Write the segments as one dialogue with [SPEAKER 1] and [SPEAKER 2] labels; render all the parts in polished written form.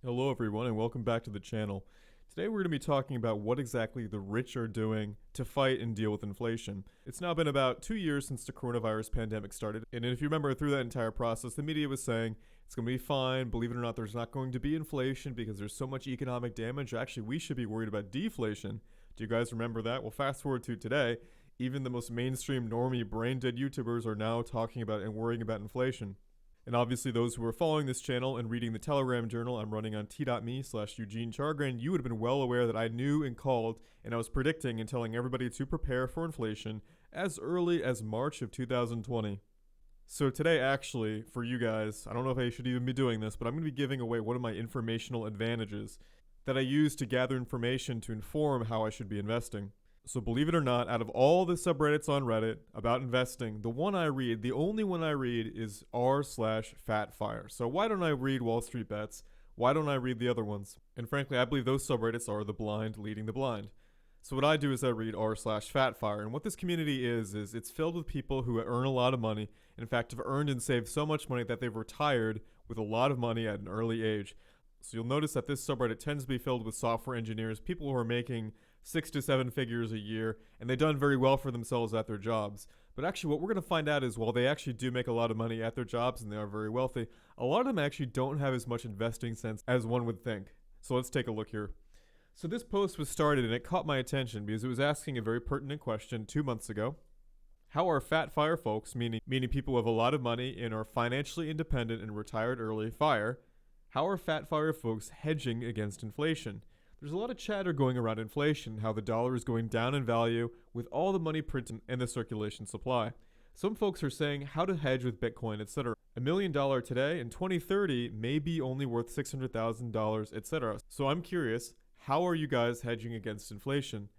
[SPEAKER 1] Hello, everyone, and welcome back to the channel. Today, we're going to be talking about what exactly the rich are doing to fight and deal with inflation. It's now been about 2 years since the coronavirus pandemic started, and if you remember through that entire process, the media was saying it's going to be fine. Believe it or not, there's not going to be inflation because there's so much economic damage. Actually, we should be worried about deflation. Do you guys remember that? Well, fast forward to today, even the most mainstream, normie, brain dead YouTubers are now talking about and worrying about inflation. And obviously, those who are following this channel and reading the Telegram journal I'm running on t.me/Eugene Chargran, you would have been well aware that I knew and called, and I was predicting and telling everybody to prepare for inflation as early as March of 2020. So today, actually, for you guys, I don't know if I should even be doing this, but I'm going to be giving away one of my informational advantages that I use to gather information to inform how I should be investing. So believe it or not, out of all the subreddits on Reddit about investing, the one I read, the only one I read is r/fatfire. So why don't I read Wall Street Bets? Why don't I read the other ones? And frankly, I believe those subreddits are the blind leading the blind. So what I do is I read r/fatfire, and what this community is it's filled with people who earn a lot of money. In fact, have earned and saved so much money that they've retired with a lot of money at an early age. So you'll notice that this subreddit tends to be filled with software engineers, people who are making 6 to 7 figures a year, and they've done very well for themselves at their jobs. But actually, what we're going to find out is while they actually do make a lot of money at their jobs and they are very wealthy, a lot of them actually don't have as much investing sense as one would think. So let's take a look here. So this post was started and it caught my attention because it was asking a very pertinent question 2 months ago. How are fat fire folks, meaning people who have a lot of money and are financially independent and retired early, how are fat fire folks hedging against inflation? There's a lot of chatter going around inflation, how the dollar is going down in value with all the money printed and the circulation supply. Some folks are saying how to hedge with Bitcoin, etc. $1 million today in 2030 may be only worth $600,000, etc. So I'm curious, how are you guys hedging against inflation?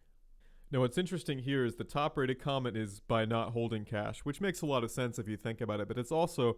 [SPEAKER 1] Now, what's interesting here is the top rated comment is by not holding cash, which makes a lot of sense if you think about it, but it's also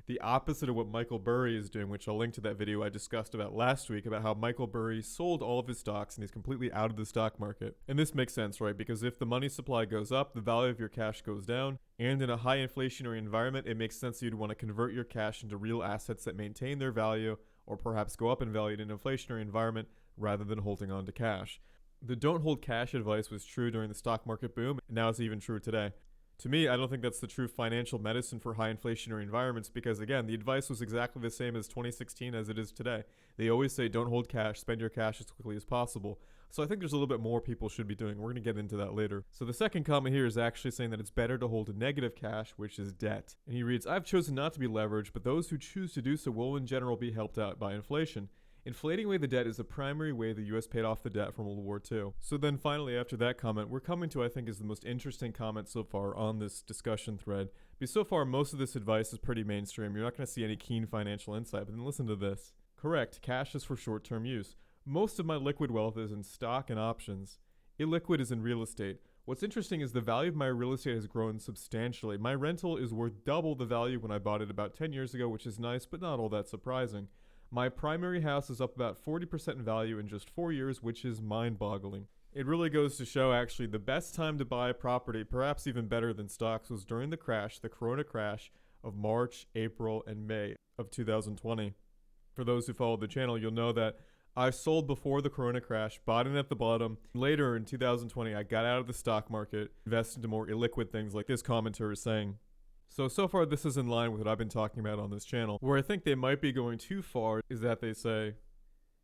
[SPEAKER 1] the opposite of what Michael Burry is doing, which I'll link to that video I discussed about last week about how Michael Burry sold all of his stocks and he's completely out of the stock market. And this makes sense, right? Because if the money supply goes up, the value of your cash goes down. And in a high inflationary environment, it makes sense you'd want to convert your cash into real assets that maintain their value or perhaps go up in value in an inflationary environment rather than holding on to cash. The don't hold cash advice was true during the stock market boom, and now it's even true today. To me, I don't think that's the true financial medicine for high inflationary environments because, again, the advice was exactly the same as 2016 as it is today. They always say don't hold cash, spend your cash as quickly as possible. So I think there's a little bit more people should be doing. We're going to get into that later. So the second comment here is actually saying that it's better to hold a negative cash, which is debt. And he reads, I've chosen not to be leveraged, but those who choose to do so will in general be helped out by inflation. Inflating away the debt is the primary way the US paid off the debt from World War II. So then finally, after that comment, we're coming to I think is the most interesting comment so far on this discussion thread. Because so far, most of this advice is pretty mainstream. You're not going to see any keen financial insight, but then listen to this. Correct, cash is for short-term use. Most of my liquid wealth is in stock and options. Illiquid is in real estate. What's interesting is the value of my real estate has grown substantially. My rental is worth double the value when I bought it about 10 years ago, which is nice, but not all that surprising. My primary house is up about 40% in value in just 4 years, which is mind-boggling. It really goes to show actually the best time to buy a property, perhaps even better than stocks, was during the crash, the corona crash of March, April, and May of 2020. For those who follow the channel, you'll know that I sold before the corona crash, bought in at the bottom. Later in 2020, I got out of the stock market, invested into more illiquid things like this commenter is saying. So far this is in line with what I've been talking about on this channel. Where I think they might be going too far is that they say,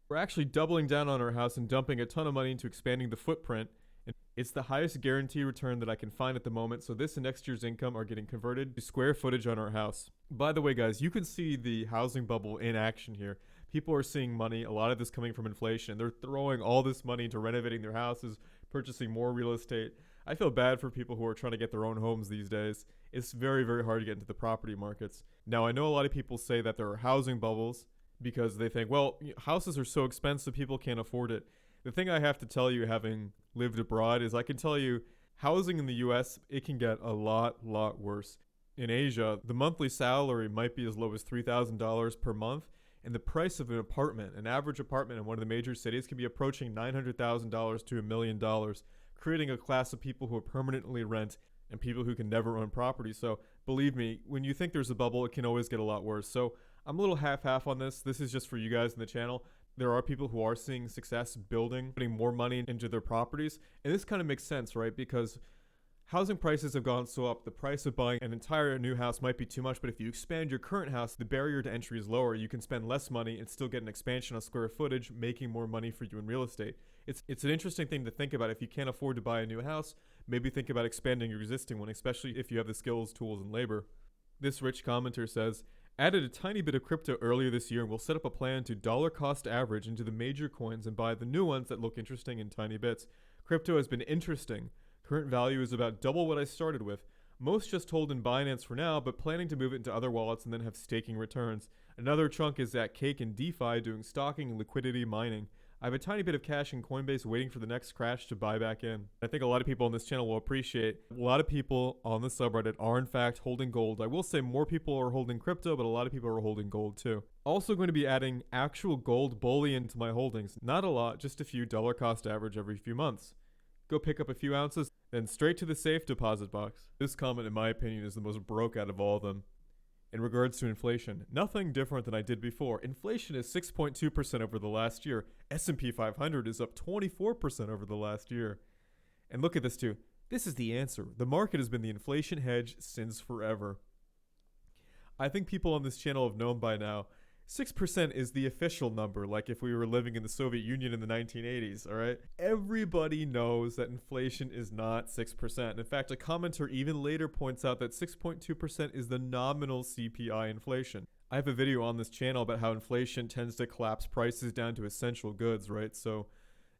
[SPEAKER 1] we're actually doubling down on our house and dumping a ton of money into expanding the footprint. And it's the highest guarantee return that I can find at the moment, so this and next year's income are getting converted to square footage on our house. By the way, guys, you can see the housing bubble in action here. People are seeing money, a lot of this coming from inflation. They're throwing all this money into renovating their houses, purchasing more real estate. I feel bad for people who are trying to get their own homes these days. It's very, very hard to get into the property markets. Now, I know a lot of people say that there are housing bubbles because they think, well, houses are so expensive, people can't afford it. The thing I have to tell you, having lived abroad, is I can tell you housing in the US, it can get a lot worse. In Asia, the monthly salary might be as low as $3,000 per month, and the price of an apartment, an average apartment in one of the major cities, can be approaching $900,000 to $1 million, creating a class of people who are permanently rent and people who can never own property. So believe me, when you think there's a bubble, it can always get a lot worse. So I'm a little half-half on this. This is just for you guys in the channel. There are people who are seeing success building, putting more money into their properties. And this kind of makes sense, right? Because housing prices have gone so up, the price of buying an entire new house might be too much, but if you expand your current house, the barrier to entry is lower. You can spend less money and still get an expansion on square footage, making more money for you in real estate. It's an interesting thing to think about. If you can't afford to buy a new house, maybe think about expanding your existing one, especially if you have the skills, tools, and labor. This rich commenter says, added a tiny bit of crypto earlier this year and will set up a plan to dollar cost average into the major coins and buy the new ones that look interesting in tiny bits. Crypto has been interesting. Current value is about double what I started with. Most just hold in Binance for now, but planning to move it into other wallets and then have staking returns. Another chunk is at Cake and DeFi doing stalking and liquidity mining. I have a tiny bit of cash in Coinbase waiting for the next crash to buy back in. I think a lot of people on this channel will appreciate. A lot of people on the subreddit are in fact holding gold. I will say more people are holding crypto, but a lot of people are holding gold too. Also going to be adding actual gold bullion to my holdings. Not a lot, just a few dollar cost average every few months. Go pick up a few ounces, then straight to the safe deposit box. This comment, in my opinion, is the most broke out of all of them. In regards to inflation, nothing different than I did before. Inflation is 6.2% over the last year. S&P 500 is up 24% over the last year. And look at this too. This is the answer. The market has been the inflation hedge since forever. I think people on this channel have known by now, 6% is the official number, like if we were living in the Soviet Union in the 1980s, all right? Everybody knows that inflation is not 6%. In fact, a commenter even later points out that 6.2% is the nominal CPI inflation. I have a video on this channel about how inflation tends to collapse prices down to essential goods, right? So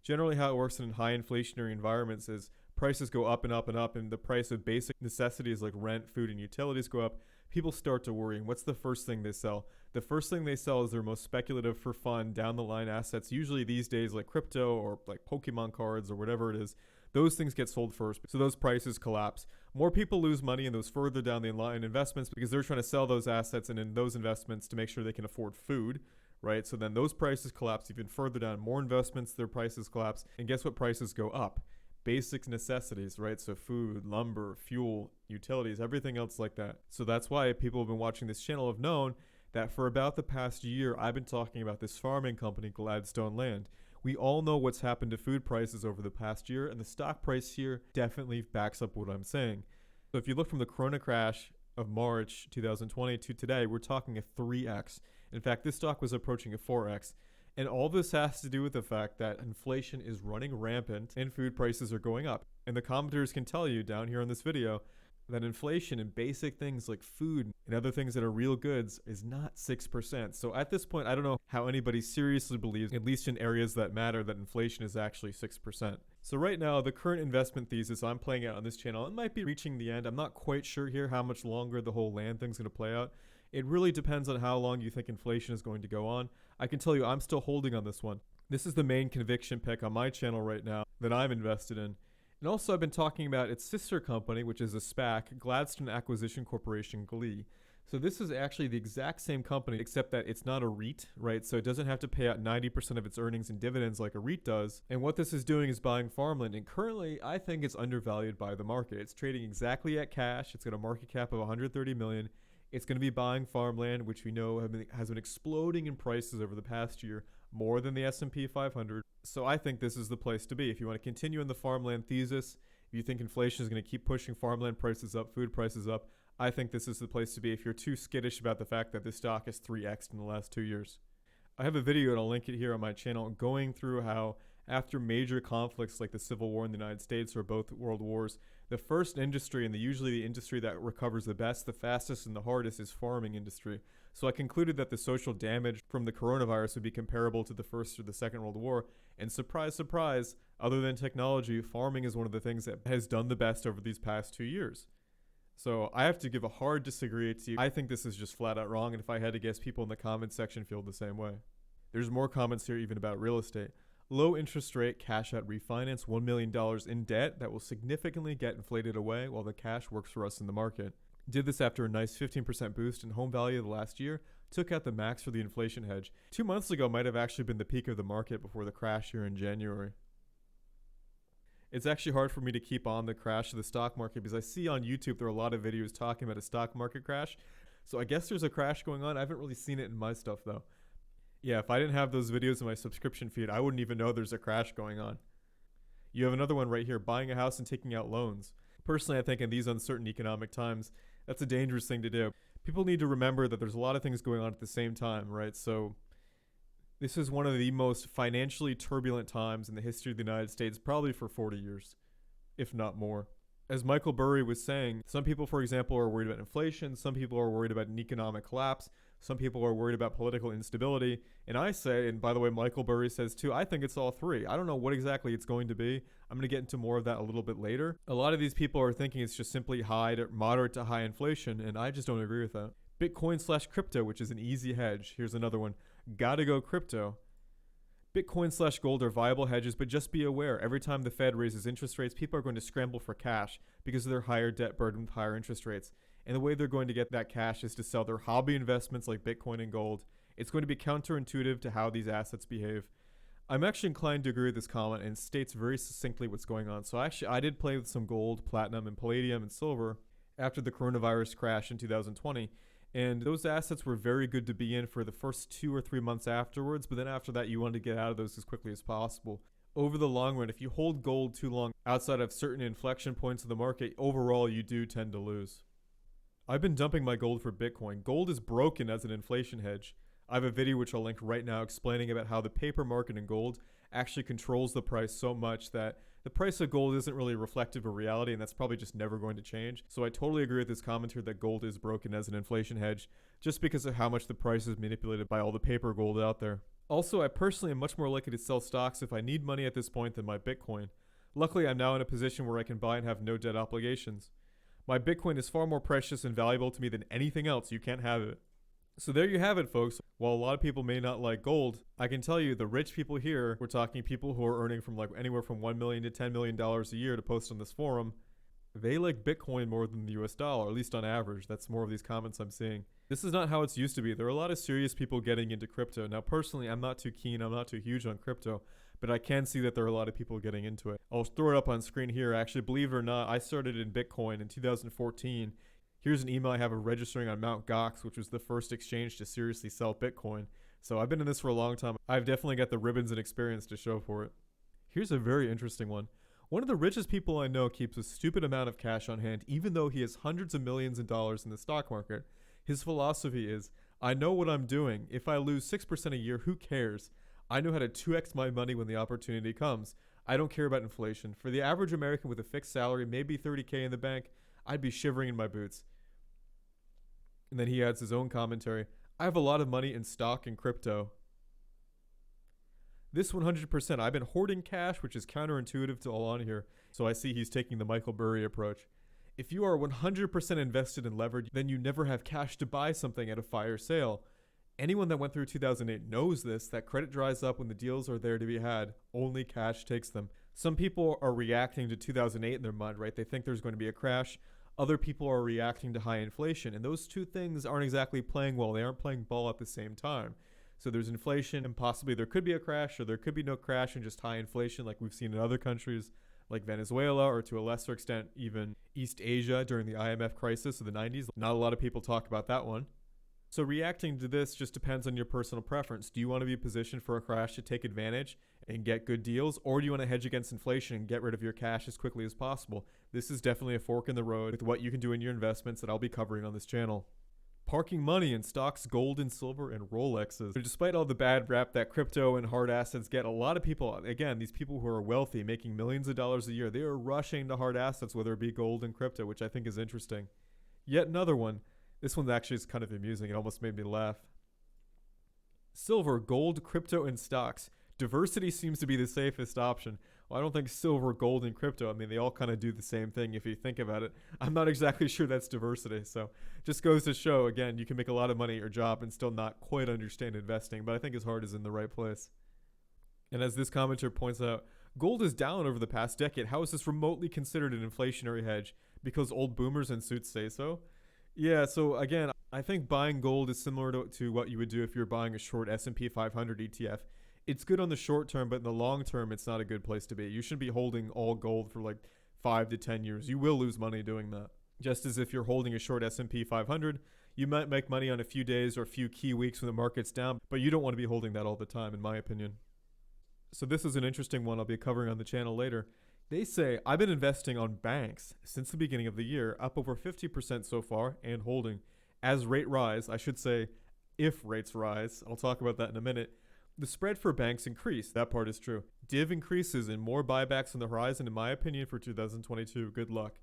[SPEAKER 1] generally how it works in high inflationary environments is prices go up and up and up, and the price of basic necessities like rent, food, and utilities go up. People start to worry. And what's the first thing they sell? The first thing they sell is their most speculative for fun down the line assets, usually these days like crypto or like Pokemon cards or whatever it is. Those things get sold first, so those prices collapse. More people lose money in those further down the line investments because they're trying to sell those assets and in those investments to make sure they can afford food, right? So then those prices collapse even further down. More investments, their prices collapse. And guess what prices go up? Basic necessities, right? So food, lumber, fuel, utilities, everything else like that. So that's why people who've been watching this channel have known that for about the past year, I've been talking about this farming company, Gladstone Land. We all know what's happened to food prices over the past year, and the stock price here definitely backs up what I'm saying. So if you look from the Corona crash of March 2020 to today, we're talking a 3x. In fact, this stock was approaching a 4x. And all this has to do with the fact that inflation is running rampant and food prices are going up. And the commenters can tell you down here on this video that inflation in basic things like food and other things that are real goods is not 6%. So at this point, I don't know how anybody seriously believes, at least in areas that matter, that inflation is actually 6%. So right now, the current investment thesis I'm playing out on this channel, it might be reaching the end. I'm not quite sure here how much longer the whole land thing's going to play out. It really depends on how long you think inflation is going to go on. I can tell you I'm still holding on this one. This is the main conviction pick on my channel right now that I'm invested in. And also I've been talking about its sister company, which is a SPAC, Gladstone Acquisition Corporation, GLE. So this is actually the exact same company, except that it's not a REIT, right? So it doesn't have to pay out 90% of its earnings in dividends like a REIT does. And what this is doing is buying farmland. And currently, I think it's undervalued by the market. It's trading exactly at cash. It's got a market cap of 130 million. It's going to be buying farmland, which we know has been exploding in prices over the past year, more than the S&P 500. So I think this is the place to be. If you want to continue in the farmland thesis, if you think inflation is going to keep pushing farmland prices up, food prices up, I think this is the place to be if you're too skittish about the fact that this stock has 3x'd in the last 2 years. I have a video, and I'll link it here on my channel, going through how after major conflicts like the Civil War in the United States or both world wars, the first industry and usually the industry that recovers the best, the fastest, and the hardest is farming industry. So I concluded that the social damage from the coronavirus would be comparable to the First or the Second World War. And surprise, surprise, other than technology, farming is one of the things that has done the best over these past 2 years. So I have to give a hard disagree to you. I think this is just flat out wrong, and if I had to guess, people in the comments section feel the same way. There's more comments here even about real estate. Low interest rate cash out refinance, $1 million in debt that will significantly get inflated away while the cash works for us in the market. Did this after a nice 15% boost in home value the last year, took out the max for the inflation hedge. 2 months ago might have actually been the peak of the market before the crash here in January. It's actually hard for me to keep on the crash of the stock market because I see on YouTube there are a lot of videos talking about a stock market crash. So I guess there's a crash going on. I haven't really seen it in my stuff though. Yeah, if I didn't have those videos in my subscription feed, I wouldn't even know there's a crash going on. You have another one right here, buying a house and taking out loans. Personally, I think in these uncertain economic times, that's a dangerous thing to do. People need to remember that there's a lot of things going on at the same time, right? So this is one of the most financially turbulent times in the history of the United States, probably for 40 years, if not more. As Michael Burry was saying, some people, for example, are worried about inflation. Some people are worried about an economic collapse. Some people are worried about political instability. And I say, and by the way, Michael Burry says too, I think it's all three. I don't know what exactly it's going to be. I'm going to get into more of that a little bit later. A lot of these people are thinking it's just simply moderate to high inflation, and I just don't agree with that. Bitcoin/crypto, which is an easy hedge. Here's another one. Gotta go crypto. Bitcoin/gold are viable hedges, but just be aware, every time the Fed raises interest rates, people are going to scramble for cash because of their higher debt burden with higher interest rates. And the way they're going to get that cash is to sell their hobby investments like Bitcoin and gold. It's going to be counterintuitive to how these assets behave. I'm actually inclined to agree with this comment, and states very succinctly what's going on. So I did play with some gold, platinum, and palladium and silver after the coronavirus crash in 2020. And those assets were very good to be in for the first 2 or 3 months afterwards, but then after that, you want to get out of those as quickly as possible. Over the long run, if you hold gold too long outside of certain inflection points of the market, overall, you do tend to lose. I've been dumping my gold for Bitcoin. Gold is broken as an inflation hedge. I have a video which I'll link right now explaining about how the paper market in gold actually controls the price so much that the price of gold isn't really reflective of reality, and that's probably just never going to change. So I totally agree with this commenter that gold is broken as an inflation hedge just because of how much the price is manipulated by all the paper gold out there. Also, I personally am much more likely to sell stocks if I need money at this point than my Bitcoin. Luckily, I'm now in a position where I can buy and have no debt obligations. My Bitcoin is far more precious and valuable to me than anything else. You can't have it. So there you have it, folks. While a lot of people may not like gold, I can tell you the rich people here, we're talking people who are earning from like anywhere from $1 million to $10 million a year to post on this forum, they like Bitcoin more than the US dollar, at least on average. That's more of these comments I'm seeing. This is not how it's used to be. There are a lot of serious people getting into crypto. Now, personally, I'm not too keen. I'm not too huge on crypto, but I can see that there are a lot of people getting into it. I'll throw it up on screen here. Actually, believe it or not, I started in Bitcoin in 2014. Here's an email I have of registering on Mt. Gox, which was the first exchange to seriously sell Bitcoin. So I've been in this for a long time. I've definitely got the ribbons and experience to show for it. Here's a very interesting one. One of the richest people I know keeps a stupid amount of cash on hand, even though he has hundreds of millions of dollars in the stock market. His philosophy is, I know what I'm doing. If I lose 6% a year, who cares? I know how to 2x my money when the opportunity comes. I don't care about inflation. For the average American with a fixed salary, maybe $30K in the bank, I'd be shivering in my boots. And then he adds his own commentary. I have a lot of money in stock and crypto. This 100%, I've been hoarding cash, which is counterintuitive to all on here. So I see he's taking the Michael Burry approach. If you are 100% invested and levered, then you never have cash to buy something at a fire sale. Anyone that went through 2008 knows this, that credit dries up when the deals are there to be had. Only cash takes them. Some people are reacting to 2008 in their mind, right? They think there's going to be a crash. Other people are reacting to high inflation. And those two things aren't exactly playing well. They aren't playing ball at the same time. So there's inflation, and possibly there could be a crash, or there could be no crash and just high inflation like we've seen in other countries like Venezuela, or to a lesser extent even East Asia during the IMF crisis of the 90s. Not a lot of people talk about that one. So reacting to this just depends on your personal preference. Do you want to be positioned for a crash to take advantage and get good deals, or do you want to hedge against inflation and get rid of your cash as quickly as possible? This is definitely a fork in the road with what you can do in your investments that I'll be covering on this channel. Parking money in stocks, gold and silver, and Rolexes. So despite all the bad rap that crypto and hard assets get, a lot of people, again, these people who are wealthy, making millions of dollars a year, they are rushing to hard assets, whether it be gold and crypto, which I think is interesting. Yet another one. This one actually is kind of amusing. It almost made me laugh. Silver, gold, crypto, and stocks. Diversity seems to be the safest option. Well, I don't think silver, gold, and crypto, I mean, they all kind of do the same thing if you think about it. I'm not exactly sure that's diversity. So just goes to show, again, you can make a lot of money at your job and still not quite understand investing, but I think his heart is in the right place. And as this commenter points out, gold is down over the past decade. How is this remotely considered an inflationary hedge? Because old boomers in suits say so? Yeah, so again, I think buying gold is similar to what you would do if you're buying a short S&P 500 ETF. It's good on the short term, but in the long term, it's not a good place to be. You shouldn't be holding all gold for like 5 to 10 years. You will lose money doing that. Just as if you're holding a short S&P 500, You might make money on a few days or a few key weeks when the market's down, but you don't want to be holding that all the time, in my opinion. So this is an interesting one I'll be covering on the channel later. They say, I've been investing on banks since the beginning of the year, up over 50% so far, and holding. As rate rise, I should say, if rates rise, I'll talk about that in a minute, the spread for banks increase. That part is true. Div increases and more buybacks on the horizon, in my opinion, for 2022. Good luck.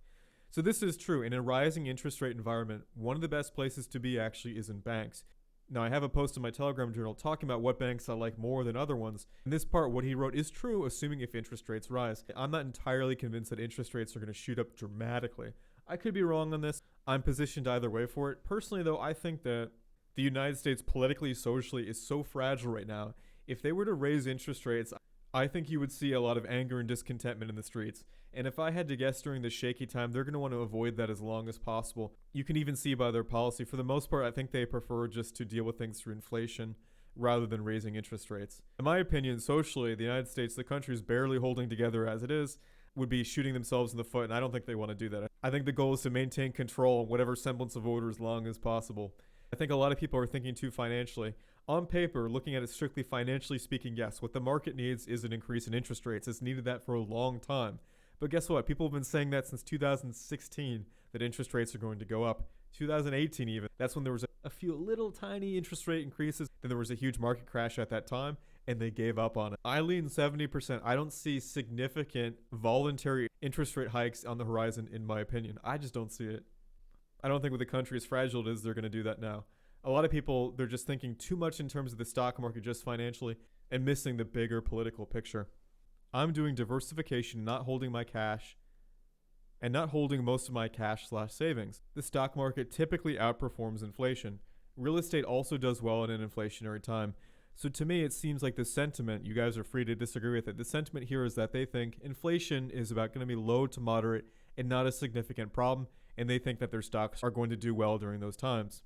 [SPEAKER 1] So this is true. In a rising interest rate environment, one of the best places to be actually is in banks. Now, I have a post in my Telegram journal talking about what banks I like more than other ones. In this part, what he wrote is true, assuming if interest rates rise. I'm not entirely convinced that interest rates are going to shoot up dramatically. I could be wrong on this. I'm positioned either way for it. Personally, though, I think that the United States politically, socially is so fragile right now. If they were to raise interest rates, I think you would see a lot of anger and discontentment in the streets. And if I had to guess during this shaky time, they're going to want to avoid that as long as possible. You can even see by their policy. For the most part, I think they prefer just to deal with things through inflation rather than raising interest rates. In my opinion, socially, the United States, the country is barely holding together as it is, would be shooting themselves in the foot, and I don't think they want to do that. I think the goal is to maintain control and whatever semblance of order as long as possible. I think a lot of people are thinking too financially. On paper, looking at it strictly financially speaking, yes, what the market needs is an increase in interest rates. It's needed that for a long time. But guess what? People have been saying that since 2016, that interest rates are going to go up. 2018 even. That's when there was a few little tiny interest rate increases. Then there was a huge market crash at that time, and they gave up on it. I lean 70%. I don't see significant voluntary interest rate hikes on the horizon, in my opinion. I just don't see it. I don't think with the country as fragile it is, they're going to do that now. A lot of people, they're just thinking too much in terms of the stock market just financially and missing the bigger political picture. I'm doing diversification, not holding my cash and not holding most of my cash/savings. The stock market typically outperforms inflation. Real estate also does well in an inflationary time. So to me, it seems like the sentiment, you guys are free to disagree with it, the sentiment here is that they think inflation is about going to be low to moderate and not a significant problem, and they think that their stocks are going to do well during those times.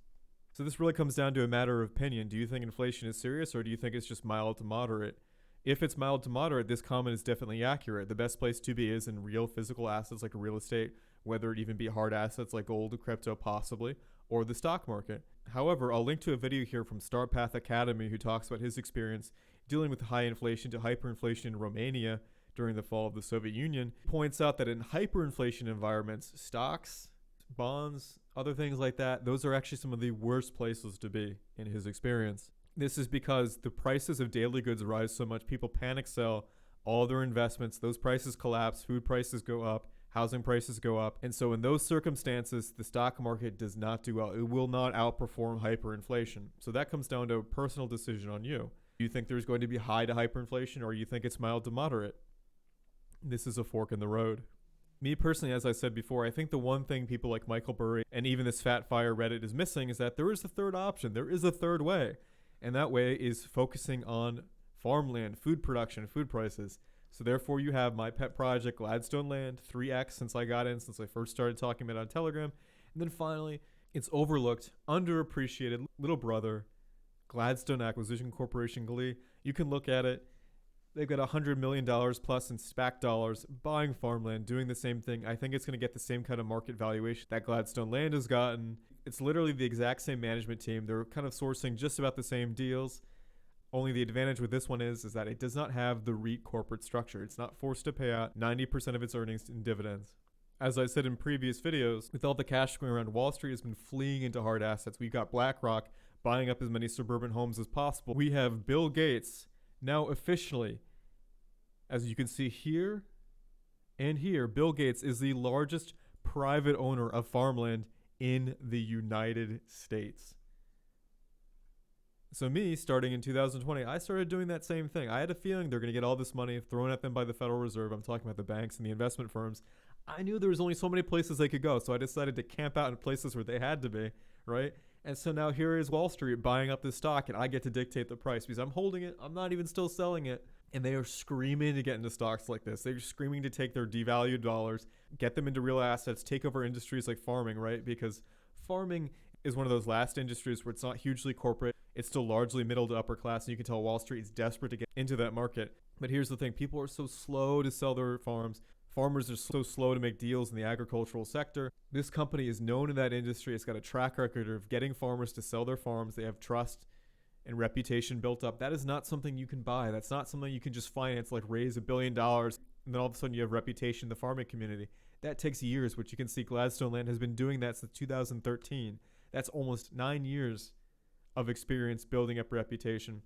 [SPEAKER 1] So this really comes down to a matter of opinion. Do you think inflation is serious, or do you think it's just mild to moderate? If it's mild to moderate, this comment is definitely accurate. The best place to be is in real physical assets like real estate, whether it even be hard assets like gold, crypto possibly, or the stock market. However, I'll link to a video here from StarPath Academy who talks about his experience dealing with high inflation to hyperinflation in Romania during the fall of the Soviet Union. He points out that in hyperinflation environments, stocks, bonds, other things like that, those are actually some of the worst places to be in his experience. This is because the prices of daily goods rise so much, people panic sell all their investments, those prices collapse, food prices go up, housing prices go up. And so in those circumstances, the stock market does not do well. It will not outperform hyperinflation. So that comes down to a personal decision on you. Do you think there's going to be high to hyperinflation, or you think it's mild to moderate? This is a fork in the road. Me personally, as I said before, I think the one thing people like Michael Burry and even this Fat Fire Reddit is missing is that there is a third option. There is a third way. And that way is focusing on farmland, food production, food prices. So therefore you have my pet project, Gladstone Land, 3x since I got in, since I first started talking about it on Telegram. And then finally, it's overlooked, underappreciated little brother, Gladstone Acquisition Corporation, GLE. You can look at it. They've got $100 million plus in SPAC dollars buying farmland, doing the same thing. I think it's going to get the same kind of market valuation that Gladstone Land has gotten. It's literally the exact same management team. They're kind of sourcing just about the same deals. Only the advantage with this one is that it does not have the REIT corporate structure. It's not forced to pay out 90% of its earnings in dividends. As I said in previous videos, with all the cash going around, Wall Street has been fleeing into hard assets. We've got BlackRock buying up as many suburban homes as possible. We have Bill Gates now officially, as you can see here and here, Bill Gates is the largest private owner of farmland in the United States. So me, starting in 2020, I started doing that same thing. I had a feeling they're going to get all this money thrown at them by the Federal Reserve. I'm talking about the banks and the investment firms. I knew there was only so many places they could go, so I decided to camp out in places where they had to be, right? And so now here is Wall Street buying up this stock, and I get to dictate the price because I'm holding it. I'm not even still selling it. And they are screaming to get into stocks like this. They're screaming to take their devalued dollars, get them into real assets, take over industries like farming, right? Because farming is one of those last industries where it's not hugely corporate. It's still largely middle to upper class, and you can tell Wall Street is desperate to get into that market. But here's the thing. People are so slow to sell their farms. Farmers are so slow to make deals in the agricultural sector. This company is known in that industry. It's got a track record of getting farmers to sell their farms. They have trust and reputation built up. That is not something you can buy. That's not something you can just finance, like raise $1 billion, and then all of a sudden you have reputation in the farming community. That takes years, which you can see Gladstone Land has been doing that since 2013. That's almost 9 years of experience building up reputation.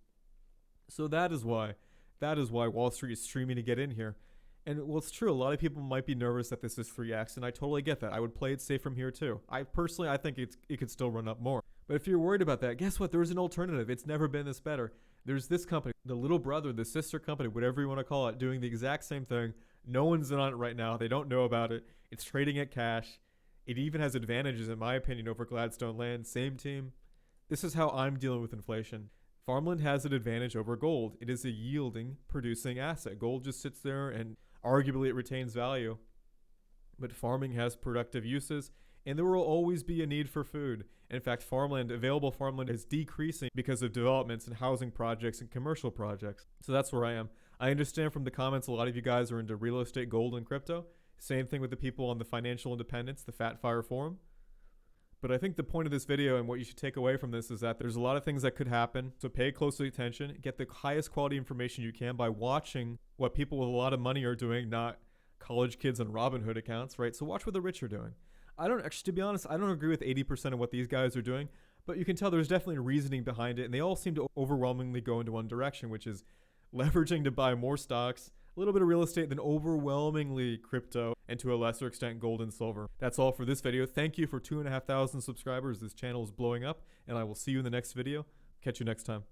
[SPEAKER 1] So that is why Wall Street is streaming to get in here. And well, it's true. A lot of people might be nervous that this is 3x, and I totally get that. I would play it safe from here too. I think it could still run up more. But if you're worried about that, guess what? There's an alternative. It's never been this better. There's this company, the little brother, the sister company, whatever you want to call it, doing the exact same thing. No one's in on it right now. They don't know about it. It's trading at cash. It even has advantages, in my opinion, over Gladstone Land. Same team. This is how I'm dealing with inflation. Farmland has an advantage over gold. It is a yielding, producing asset. Gold just sits there and arguably it retains value. But farming has productive uses, and there will always be a need for food. In fact, available farmland is decreasing because of developments in housing projects and commercial projects. So that's where I am. I understand from the comments a lot of you guys are into real estate, gold, and crypto. Same thing with the people on the Financial Independence, the Fat Fire Forum. But I think the point of this video and what you should take away from this is that there's a lot of things that could happen. So pay close attention. Get the highest quality information you can by watching what people with a lot of money are doing, not college kids on Robinhood accounts, right? So watch what the rich are doing. To be honest, I don't agree with 80% of what these guys are doing, but you can tell there's definitely reasoning behind it, and they all seem to overwhelmingly go into one direction, which is leveraging to buy more stocks, a little bit of real estate, then overwhelmingly crypto, and to a lesser extent gold and silver. That's all for this video. Thank you for 2,500 subscribers. This channel is blowing up, and I will see you in the next video. Catch you next time.